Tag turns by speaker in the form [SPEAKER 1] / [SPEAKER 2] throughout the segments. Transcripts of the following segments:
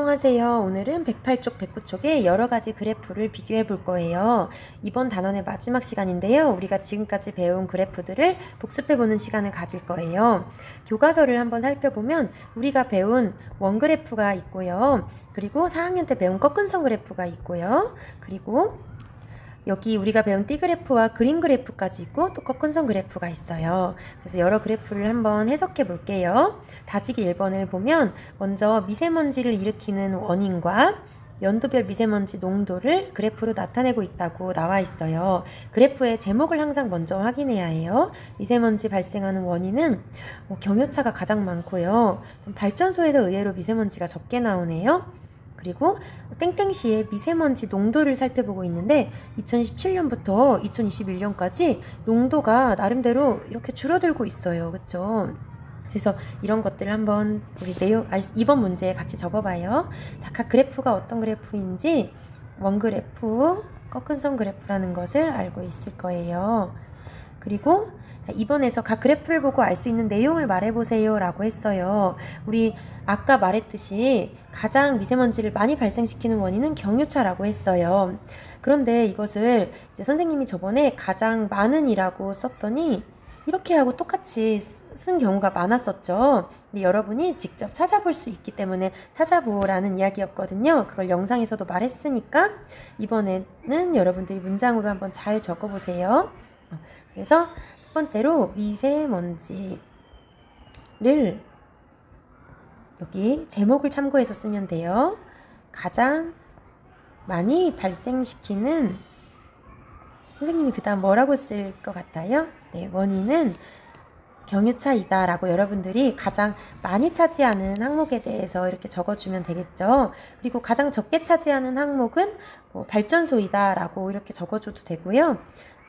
[SPEAKER 1] 안녕하세요. 오늘은 108쪽, 109쪽의 여러가지 그래프를 비교해 볼 거예요. 이번 단원의 마지막 시간인데요. 우리가 지금까지 배운 그래프들을 복습해 보는 시간을 가질 거예요. 교과서를 한번 살펴보면 우리가 배운 원그래프가 있고요. 그리고 4학년 때 배운 꺾은선 그래프가 있고요. 그리고 여기 우리가 배운 띠그래프와 그림 그래프까지 있고 또 꺾은선 그래프가 있어요. 그래서 여러 그래프를 한번 해석해 볼게요. 다지기 1번을 보면 먼저 미세먼지를 일으키는 원인과 연도별 미세먼지 농도를 그래프로 나타내고 있다고 나와 있어요. 그래프의 제목을 항상 먼저 확인해야 해요. 미세먼지 발생하는 원인은 경유차가 가장 많고요. 발전소에서 의외로 미세먼지가 적게 나오네요. 그리고 땡땡시의 미세먼지 농도를 살펴보고 있는데 2017년부터 2021년까지 농도가 나름대로 이렇게 줄어들고 있어요. 그쵸? 그래서 이런 것들을 한번 우리 이번 문제에 같이 적어봐요. 자, 각 그래프가 어떤 그래프인지 원그래프, 꺾은선 그래프라는 것을 알고 있을 거예요. 그리고 2번에서 각 그래프를 보고 알 수 있는 내용을 말해보세요 라고 했어요. 우리 아까 말했듯이 가장 미세먼지를 많이 발생시키는 원인은 경유차라고 했어요. 그런데 이것을 이제 선생님이 저번에 가장 많은 이라고 썼더니 이렇게 하고 똑같이 쓴 경우가 많았었죠. 근데 여러분이 직접 찾아볼 수 있기 때문에 찾아보라는 이야기였거든요. 그걸 영상에서도 말했으니까 이번에는 여러분들이 문장으로 한번 잘 적어보세요. 그래서 첫 번째로 미세먼지를 여기 제목을 참고해서 쓰면 돼요. 가장 많이 발생시키는, 선생님이 그 다음 뭐라고 쓸 것 같아요? 네, 원인은 경유차이다 라고 여러분들이 가장 많이 차지하는 항목에 대해서 이렇게 적어주면 되겠죠. 그리고 가장 적게 차지하는 항목은 발전소이다 라고 이렇게 적어줘도 되고요.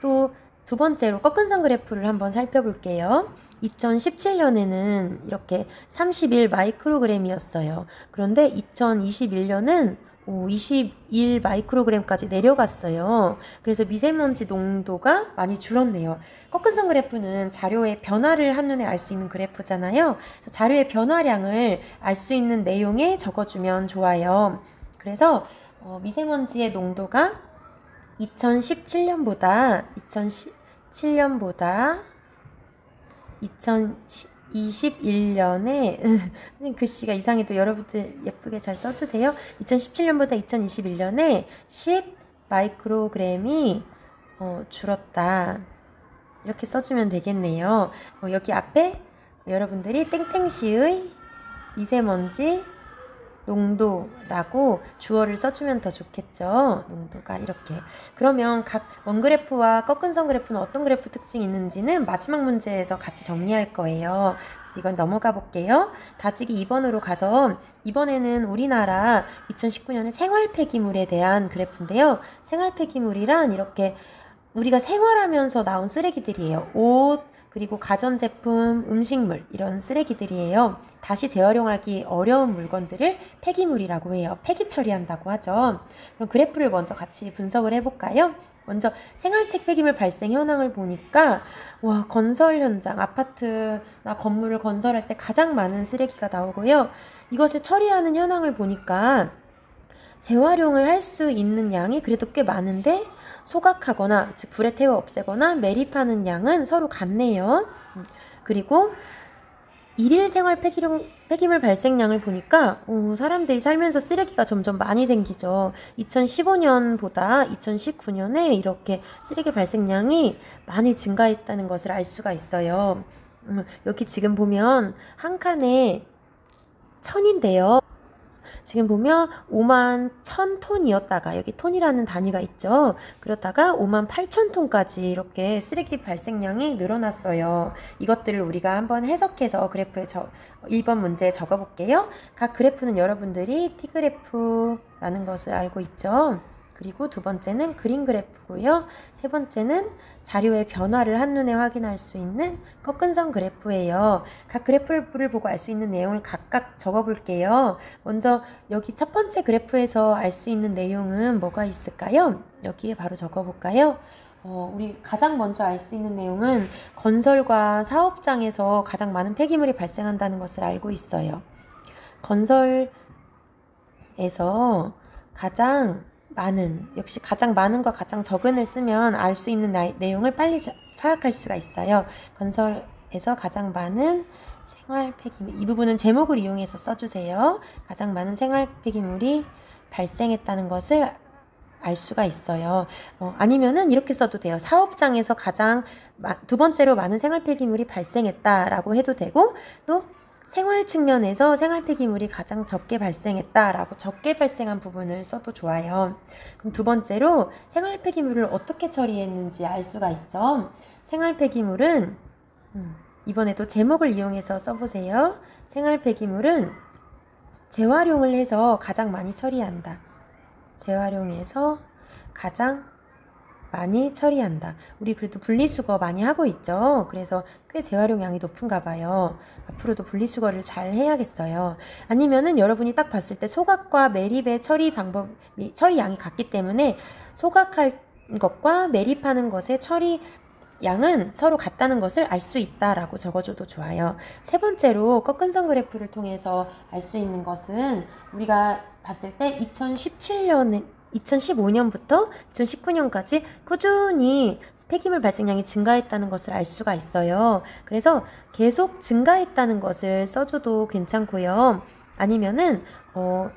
[SPEAKER 1] 또 두 번째로 꺾은선 그래프를 한번 살펴볼게요. 2017년에는 이렇게 31 마이크로그램이었어요. 그런데 2021년은 21 마이크로그램까지 내려갔어요. 그래서 미세먼지 농도가 많이 줄었네요. 꺾은선 그래프는 자료의 변화를 한눈에 알 수 있는 그래프잖아요. 그래서 자료의 변화량을 알 수 있는 내용에 적어주면 좋아요. 그래서 미세먼지의 농도가 2017년보다 2021년에 글씨가 이상해도 여러분들 예쁘게 잘 써주세요. 2017년보다 2021년에 10 마이크로그램이 줄었다. 이렇게 써주면 되겠네요. 여기 앞에 여러분들이 땡땡시의 미세먼지 농도라고 주어를 써주면 더 좋겠죠. 농도가 이렇게. 그러면 각 원그래프와 꺾은선 그래프는 어떤 그래프 특징이 있는지는 마지막 문제에서 같이 정리할 거예요. 이건 넘어가 볼게요. 다지기 2번으로 가서 이번에는 우리나라 2019년에 생활 폐기물에 대한 그래프인데요. 생활 폐기물이란 이렇게 우리가 생활하면서 나온 쓰레기들이에요. 옷, 그리고 가전제품, 음식물 이런 쓰레기들이에요. 다시 재활용하기 어려운 물건들을 폐기물이라고 해요. 폐기 처리한다고 하죠. 그럼 그래프를 먼저 같이 분석을 해볼까요? 먼저 생활색 폐기물 발생 현황을 보니까 와, 건설 현장, 아파트나 건물을 건설할 때 가장 많은 쓰레기가 나오고요. 이것을 처리하는 현황을 보니까 재활용을 할 수 있는 양이 그래도 꽤 많은데 소각하거나 즉 불에 태워 없애거나 매립하는 양은 서로 같네요. 그리고 일일 생활 폐기물 발생량을 보니까 사람들이 살면서 쓰레기가 점점 많이 생기죠. 2015년보다 2019년에 이렇게 쓰레기 발생량이 많이 증가했다는 것을 알 수가 있어요. 여기 지금 보면 한 칸에 1000인데요. 지금 보면 51,000톤이었다가 여기 톤이라는 단위가 있죠. 그렇다가 58,000톤까지 이렇게 쓰레기 발생량이 늘어났어요. 이것들을 우리가 한번 해석해서 그래프에 1번 문제에 적어볼게요. 각 그래프는 여러분들이 T그래프라는 것을 알고 있죠. 그리고 두 번째는 그림 그래프고요. 세 번째는 자료의 변화를 한눈에 확인할 수 있는 꺾은선 그래프예요. 각 그래프를 보고 알 수 있는 내용을 각각 적어볼게요. 먼저 여기 첫 번째 그래프에서 알 수 있는 내용은 뭐가 있을까요? 여기에 바로 적어볼까요? 우리 가장 먼저 알 수 있는 내용은 건설과 사업장에서 가장 많은 폐기물이 발생한다는 것을 알고 있어요. 건설 가장 많은, 역시 가장 많은과 가장 적은을 쓰면 알 수 있는 내용을 빨리 파악할 수가 있어요. 건설에서 가장 많은 생활 폐기물, 이 부분은 제목을 이용해서 써주세요. 가장 많은 생활 폐기물이 발생했다는 것을 알 수가 있어요. 아니면은 이렇게 써도 돼요. 사업장에서 가장 두 번째로 많은 생활 폐기물이 발생했다라고 해도 되고, 또 생활 측면에서 생활 폐기물이 가장 적게 발생했다라고 적게 발생한 부분을 써도 좋아요. 그럼 두 번째로 생활 폐기물을 어떻게 처리했는지 알 수가 있죠. 생활 폐기물은 이번에도 제목을 이용해서 써보세요. 생활 폐기물은 재활용을 해서 가장 많이 처리한다. 재활용해서 가장 많이 처리한다. 우리 그래도 분리수거 많이 하고 있죠. 그래서 꽤 재활용량이 높은가 봐요. 앞으로도 분리수거를 잘 해야겠어요. 아니면은 여러분이 딱 봤을 때 소각과 매립의 처리량이 같기 때문에 소각할 것과 매립하는 것의 처리량은 서로 같다는 것을 알 수 있다라고 적어줘도 좋아요. 세 번째로 꺾은 선 그래프를 통해서 알 수 있는 것은 우리가 봤을 때 2015년부터 2019년까지 꾸준히 폐기물 발생량이 증가했다는 것을 알 수가 있어요. 그래서 계속 증가했다는 것을 써줘도 괜찮고요. 아니면은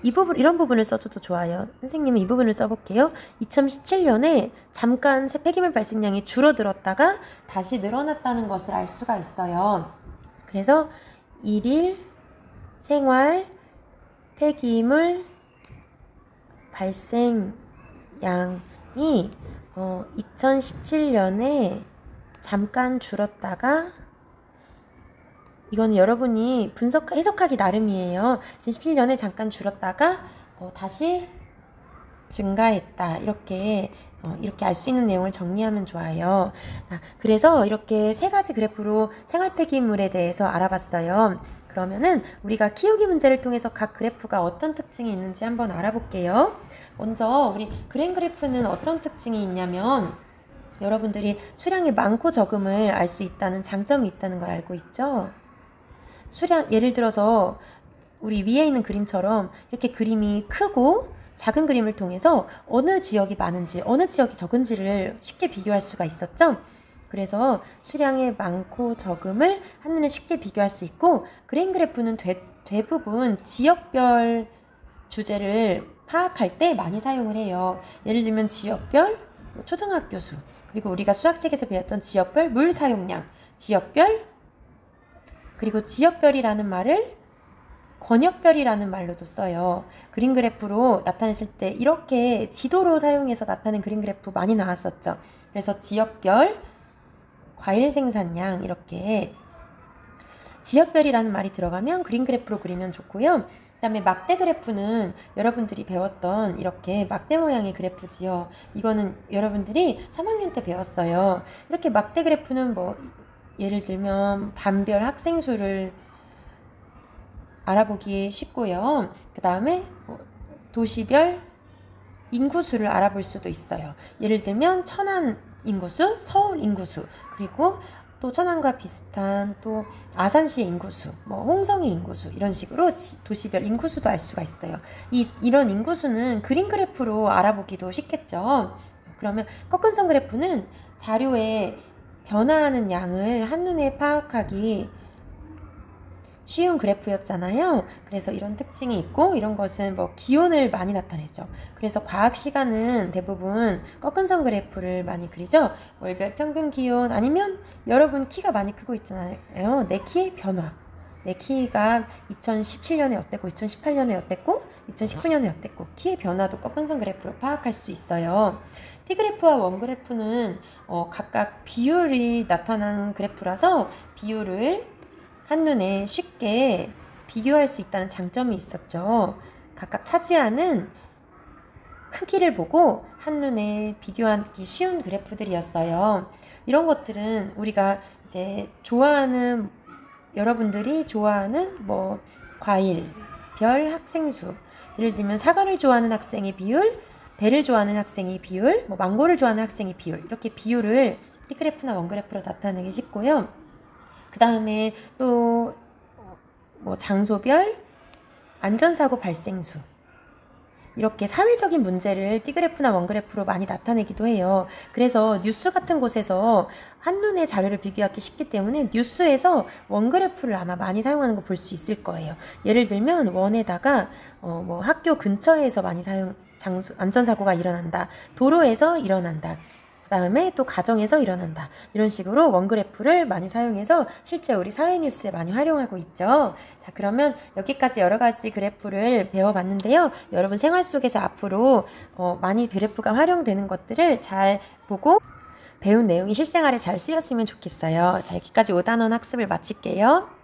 [SPEAKER 1] 이런 부분을 써줘도 좋아요. 선생님은 이 부분을 써볼게요. 2017년에 잠깐 폐기물 발생량이 줄어들었다가 다시 늘어났다는 것을 알 수가 있어요. 그래서 일일 생활 폐기물 발생량이 2017년에 잠깐 줄었다가, 이거는 여러분이 해석하기 나름이에요. 2017년에 잠깐 줄었다가 다시 증가했다. 이렇게 알 수 있는 내용을 정리하면 좋아요. 그래서 이렇게 세 가지 그래프로 생활 폐기물에 대해서 알아봤어요. 그러면은 우리가 키우기 문제를 통해서 각 그래프가 어떤 특징이 있는지 한번 알아볼게요. 먼저 우리 그램 그래프는 어떤 특징이 있냐면, 여러분들이 수량의 많고 적음을 알 수 있다는 장점이 있다는 걸 알고 있죠? 예를 들어서 우리 위에 있는 그림처럼 이렇게 그림이 크고 작은 그림을 통해서 어느 지역이 많은지 어느 지역이 적은지를 쉽게 비교할 수가 있었죠? 그래서 수량의 많고 적음을 한눈에 쉽게 비교할 수 있고, 그램 그래프는 대부분 지역별 주제를 파악할 때 많이 사용을 해요. 예를 들면 지역별 초등학교 수, 그리고 우리가 수학책에서 배웠던 지역별 물 사용량, 그리고 지역별이라는 말을 권역별이라는 말로도 써요. 그림 그래프로 나타냈을 때 이렇게 지도로 사용해서 나타낸 그림 그래프 많이 나왔었죠. 그래서 지역별, 과일 생산량, 이렇게 지역별이라는 말이 들어가면 그림 그래프로 그리면 좋고요. 그 다음에 막대 그래프는 여러분들이 배웠던 이렇게 막대 모양의 그래프지요. 이거는 여러분들이 3학년 때 배웠어요. 이렇게 막대 그래프는 예를 들면 반별 학생 수를 알아보기 쉽고요. 그 다음에 도시별 인구수를 알아볼 수도 있어요. 예를 들면 천안 인구수, 서울 인구수, 그리고 또 천안과 비슷한 또 아산시의 인구수, 홍성의 인구수, 이런 식으로 도시별 인구수도 알 수가 있어요. 이런 인구수는 그림 그래프로 알아보기도 쉽겠죠. 그러면 꺾은 선 그래프는 자료에 변화하는 양을 한눈에 파악하기 쉬운 그래프였잖아요. 그래서 이런 특징이 있고, 이런 것은 기온을 많이 나타내죠. 그래서 과학 시간은 대부분 꺾은 선 그래프를 많이 그리죠. 월별 평균 기온, 아니면 여러분 키가 많이 크고 있잖아요. 내 키의 변화. 내 키가 2017년에 어땠고 2018년에 어땠고 2019년에 어땠고, 키의 변화도 꺾은 선 그래프로 파악할 수 있어요. T 그래프와 원 그래프는 각각 비율이 나타난 그래프라서 비율을 한눈에 쉽게 비교할 수 있다는 장점이 있었죠. 각각 차지하는 크기를 보고 한눈에 비교하기 쉬운 그래프들이었어요. 이런 것들은 우리가 이제 여러분들이 좋아하는 과일, 별, 학생 수, 예를 들면 사과를 좋아하는 학생의 비율, 배를 좋아하는 학생의 비율, 망고를 좋아하는 학생의 비율, 이렇게 비율을 T 그래프나 원 그래프로 나타내기 쉽고요. 그 다음에 또 장소별 안전사고 발생수, 이렇게 사회적인 문제를 띠그래프나 원그래프로 많이 나타내기도 해요. 그래서 뉴스 같은 곳에서 한눈에 자료를 비교하기 쉽기 때문에 뉴스에서 원그래프를 아마 많이 사용하는 거 볼 수 있을 거예요. 예를 들면 원에다가 뭐 학교 근처에서 많이 안전사고가 일어난다. 도로에서 일어난다. 그다음에 또 가정에서 일어난다. 이런 식으로 원그래프를 많이 사용해서 실제 우리 사회뉴스에 많이 활용하고 있죠. 자, 그러면 여기까지 여러 가지 그래프를 배워봤는데요. 여러분 생활 속에서 앞으로 많이 그래프가 활용되는 것들을 잘 보고 배운 내용이 실생활에 잘 쓰였으면 좋겠어요. 자, 여기까지 5단원 학습을 마칠게요.